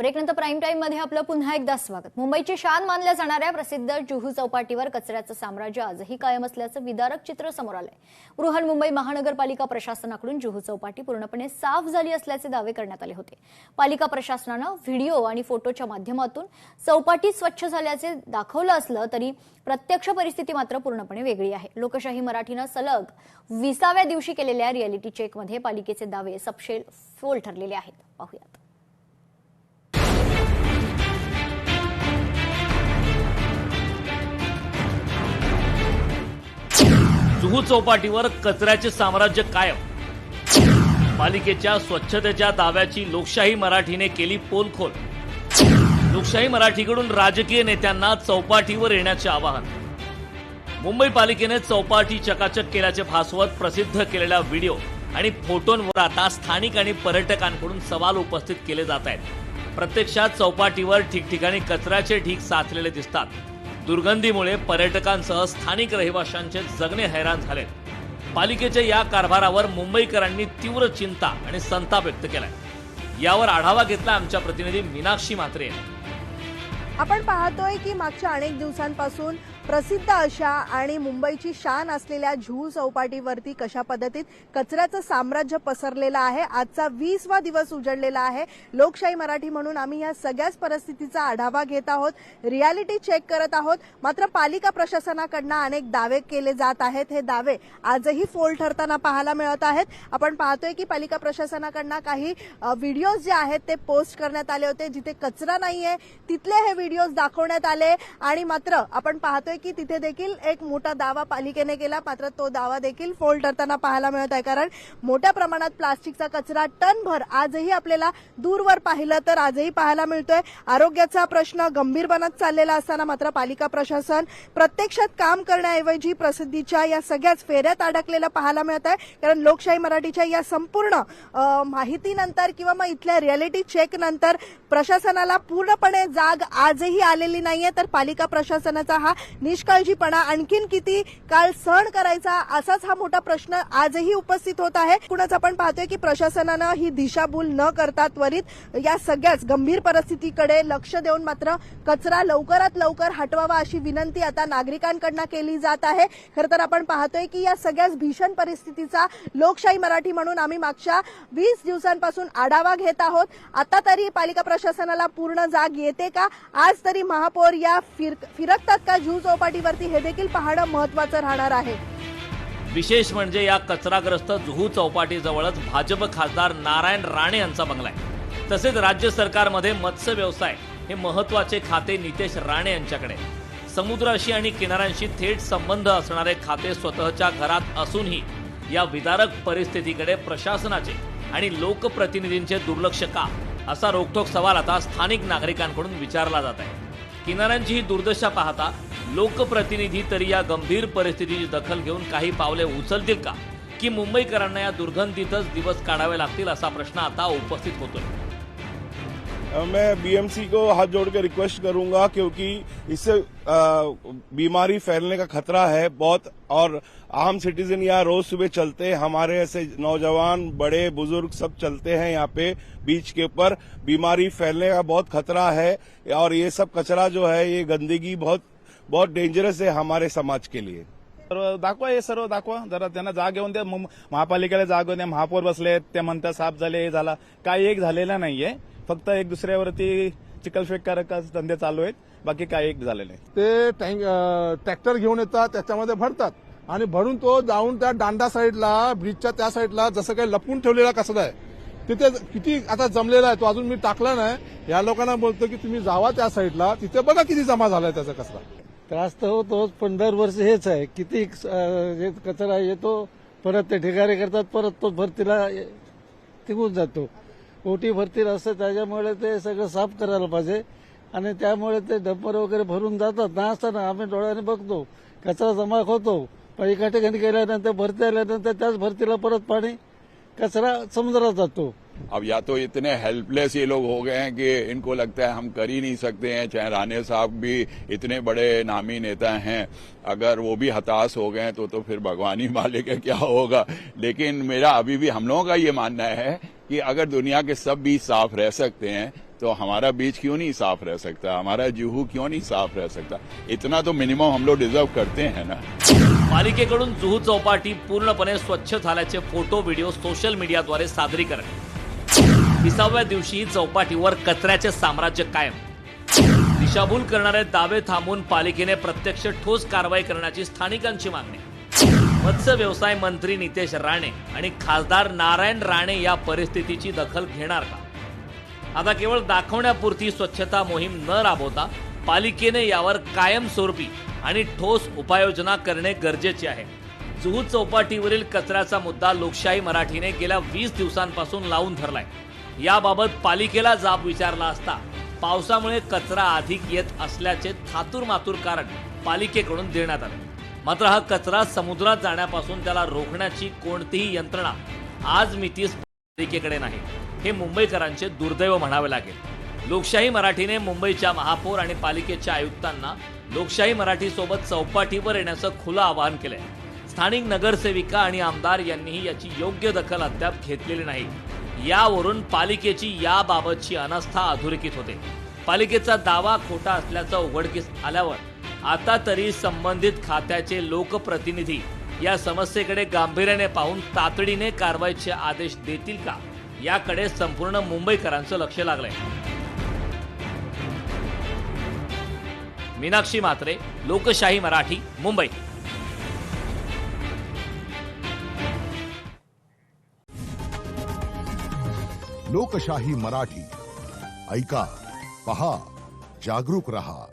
ब्रेकनंतर prime time मध्ये आपलं पुन्हा एकदा स्वागत। मुंबईची शान मानल्या जाणाऱ्या प्रसिद्ध जुहू चौपाटीवर कचऱ्याचं साम्राज्य आजही कायम असल्याचं विदारक चित्र समोर आलंय। बृहन्मुंबई महानगरपालिका प्रशासनाकडून जुहू चौपाटी पूर्णपणे साफ झाली असल्याचे दावे करण्यात आले होते। पालिका प्रशासनानं व्हिडिओ आणि फोटोच्या माध्यमातून चौपाटी स्वच्छ झाल्याचे दाखवलं असलं तरी प्रत्यक्ष परिस्थिती मात्र पूर्णपणे वेगळी आहे। लोकशाही मराठीनं सलग 20व्या दिवशी केलेल्या रिअॅलिटी चेकमध्ये पालिकेचे दावे सपशेल फोल ठरलेले आहेत। पाहूयात। जुहू चौपाटीवर कचऱ्याचे साम्राज्य कायम। पालिकेच्या स्वच्छतेच्या दाव्याची लोकशाही मराठीने केली पोलखोल। लोकशाही मराठीकडून राजकीय नेत्यांना चौपाटीवर येण्याचे आवाहन। मुंबई पालिकेने चौपाटी चकाचक केल्याचे भासवत प्रसिद्ध केलेला व्हिडिओ आणि फोटोंवर आता स्थानिक आणि पर्यटकांकडून सवाल उपस्थित केले जात आहेत। प्रत्यक्षात चौपाटीवर ठिकठिकाणी कचऱ्याचे ढीग साचलेले दिसतात। दुर्गंधीमुळे पर्यटकांसह स्थानिक रहिवाशांचे जगणे हैराण झाले। पालिकेच्या या कारभारावर मुंबईकरांनी तीव्र चिंता आणि संताप व्यक्त केलाय। यावर आढावा घेतला आमच्या प्रतिनिधी मीनाक्षी म्हात्रे यांनी। आपण पाहतोय की मागच्या अनेक दिवसांपासून प्रसिद्ध अशा आणि मुंबईची शान असलेल्या जुहू चौपाटीवरती कशा पद्धतीत कचऱ्याचं साम्राज्य पसरलेलं आहे। आजचा 20वा दिवस उजळलेला आहे। लोकशाही मराठी म्हणून आम्ही या सगळ्याच परिस्थितीचा आढावा घेत आहोत, रिअॅलिटी चेक करत आहोत। मात्र पालिका प्रशासनाकडून अनेक दावे केले जात आहेत। हे दावे आजही फोल ठरताना पाहायला मिळत आहेत। आपण पाहतोय की पालिका प्रशासनाकडून काही व्हिडिओज जे आहेत ते पोस्ट करण्यात आले होते, जिथे कचरा नाहीये तिथले हे व्हिडिओज दाखवण्यात आले आणि मात्र आपण पाहतोय की तिथे देखील एक मोठा दावा पालिकेने केला। मात्र तो दावा देखील फोल ठरताना पाहायला मिळत आहे, कारण मोठ्या प्रमाणात प्लास्टिकचा कचरा टनभर आजही आपल्याला दूरवर पाहिलं तर आजही पाहायला मिळतोय। आरोग्याचा प्रश्न गंभीर बनत चाललेला असताना मात्र पालिका प्रशासन प्रत्यक्षात काम करण्याऐवजी प्रसिद्धीच्या या सगळ्याच फेऱ्यात अडकलेलं पाहायला मिळत आहे। कारण लोकशाही मराठीच्या या संपूर्ण माहितीनंतर किंवा मग इथल्या रिअॅलिटी चेक नंतर प्रशासनाला पूर्णपणे जाग आजही आलेली नाहीये। तर पालिका प्रशासनाचा हा निष्काळजीपणा आणखीन किती काळ सहन करायचा, असाच हा मोठा प्रश्न आजही उपस्थित होत आहे। कुणाच आपण पाहतोय की प्रशासनानं ही दिशाभूल न करता त्वरित या सगळ्याच गंभीर परिस्थितीकडे लक्ष देऊन मात्र कचरा लवकरात लवकर हटवावा अशी विनंती आता नागरिकांकडून केली जात आहे। खरं तर आपण पाहतोय की या सगळ्याच भीषण परिस्थितीचा लोकशाही मराठी म्हणून आम्ही मागच्या 20 दिवसांपासून आढावा घेत आहोत। आता तरी पालिका प्रशासनाला पूर्ण जाग येते का? आज तरी महापौर या फिरकतात का जुहू चौपाटीवरती? हे देखील पाहणं महत्त्वाचं राहणार आहे। विशेष म्हणजे या कचराग्रस्त जुहू चौपाटीजवळच भाजप खासदार नारायण राणे यांचा बंगला आहे। तसेच राज्य सरकारमध्ये मत्स्य व्यवसाय हे महत्त्वाचे खाते नितेश राणे यांच्याकडे। समुद्राशी आणि किनाऱ्यांशी थेट संबंध असणारे खाते स्वतःच्या घरात असूनही या विदारक परिस्थितीकडे प्रशासनाचे आणि लोकप्रतिनिधींचे दुर्लक्ष का, असा रोखठोक सवाल आता स्थानिक नागरिकांकडून विचारला जात आहे। किनाऱ्यांची ही दुर्दशा पाहता लोकप्रतिनिधी तरी या गंभीर परिस्थितीची दखल घेऊन काही पावले उचलतील का, की मुंबईकरांना या दुर्गंधीतच दिवस काढावे लागतील, असा प्रश्न आता उपस्थित होतोय। मैं बीएमसी को हाथ जोड़कर रिक्वेस्ट करूंगा, क्योंकि इससे बीमारी फैलने का खतरा है बहुत। और आम सिटीजन यहाँ रोज सुबह चलते हैं, हमारे ऐसे नौजवान बड़े बुजुर्ग सब चलते हैं यहाँ पे बीच के ऊपर। बीमारी फैलने का बहुत खतरा है और ये सब कचरा जो है, ये गंदगी बहुत डेंजरस है हमारे समाज के लिए। दाखवा, हे सर्व दाखवा जरा, त्यांना जाग येऊन द्या। महापालिकेला जाग येऊन द्या। महापौर बसले, ते म्हणतात साफ झाले, हे झाला, काही एक झालेला नाहीये। फक्त एक दुसऱ्यावरती चिखलफेक करायचे धंदे चालू आहेत, बाकी काही एक झालेलं आहे। ते ट्रॅक्टर घेऊन येतात, त्याच्यामध्ये भरतात आणि भरून तो जाऊन त्या दांडा साईडला, ब्रिजच्या त्या साईडला जसं काही लपवून ठेवलेला कचरा आहे तिथे किती आता जमलेला आहे, तो अजून मी टाकला नाही। या लोकांना बोलतो की तुम्ही जावा त्या साईडला, तिथे बघा किती जमा झालाय त्याचा कचरा। त्रास तर होतोच, पण दरवर्षी हेच आहे, किती कचरा येतो, परत ते ढिगारे करतात, परत तो भरतीला टिकून जातो। ओटी भरतील असं, त्याच्यामुळे ते सगळं साफ करायला पाहिजे आणि त्यामुळे ते डंपर वगैरे भरून जातात ना, असताना आम्ही डोळ्याने बघतो कचरा जमा होतो, पण एका ठिकाणी गेल्यानंतर भरती आल्यानंतर त्याच भरतीला परत पाणी कचरा समुद्रात जातो। अब या तो इतने हेल्पलेस ये लोग हो गए हैं कि इनको लगता है हम कर ही नहीं सकते हैं। चाहे राणे साहब भी इतने बड़े नामी नेता हैं, अगर वो भी हताश हो गए तो फिर भगवान ही मालिक है, क्या होगा। लेकिन मेरा अभी भी हम लोगों का ये मानना है कि अगर दुनिया के सब बीच साफ रह सकते हैं तो हमारा बीच क्यों नहीं साफ रह सकता, हमारा जुहू क्यों नहीं साफ रह सकता? इतना तो मिनिमम हम लोग डिजर्व करते हैं ना। पालिकेकडून जुहू चौपाटी पूर्णपणे स्वच्छ झाल्याचे फोटो व्हिडिओ सोशल मीडियाद्वारे सादरीकरण. 20व्या दिवशी चौपाटीवर कचऱ्याचे साम्राज्य कायम. दिशाभूल करणारे दावे थांबवून पालिकेने प्रत्यक्ष ठोस कारवाई करण्याची स्थानिकांची मागणी. मत्स्य व्यवसाय मंत्री नितेश राणे आणि खासदार नारायण राणे या परिस्थितीची दखल घेणार का? आता केवळ दाखवण्यापुरती स्वच्छता मोहीम न राबवता पालिकेने यावर कायमस्वरूपी आणि ठोस उपाययोजना करणे गरजेचे आहे. जुहू चौपाटीवरील कचऱ्याचा मुद्दा लोकशाही मराठीने गेल्या 20 दिवसांपासून लावून धरलाय. याबाबत पालिकेला जाब विचारला असता पावसामुळे कचरा अधिक येत असल्याचे थातूरमातूर कारण पालिकेकडून देण्यात आले. मात्र हा कचरा समुद्रात जाण्यापासून त्याला रोखण्याची कोणतीही यंत्रणा आज मितीस पालिकेकडे नाही. हे मुंबईकरांचे दुर्दैव म्हणावे लागेल. लोकशाही मराठीने मुंबईच्या महापौर आणि पालिकेच्या आयुक्तांना लोकशाही मराठी सोबत चौपाटीवर येण्याचं खुलं आवाहन केलंय. स्थानिक नगरसेविका आणि आमदार यांनीही याची योग्य दखल अद्याप घेतलेली नाही. यावरून पालिकेची याबाबतची अनास्था अधोरेखित होते. पालिकेचा दावा खोटा असल्याचं उघडकीस आल्यावर आता तरी संबंधित खात्याचे लोकप्रतिनिधी या समस्येकडे गांभीर्याने पाहून तातडीने कारवाईचे आदेश देतील का, याकडे संपूर्ण मुंबईकरांचं लक्ष लागलंय. मीनाक्षी म्हात्रे, लोकशाही मराठी, मुंबई. लोकशाही मराठी ऐका, पहा, जागरूक रहा.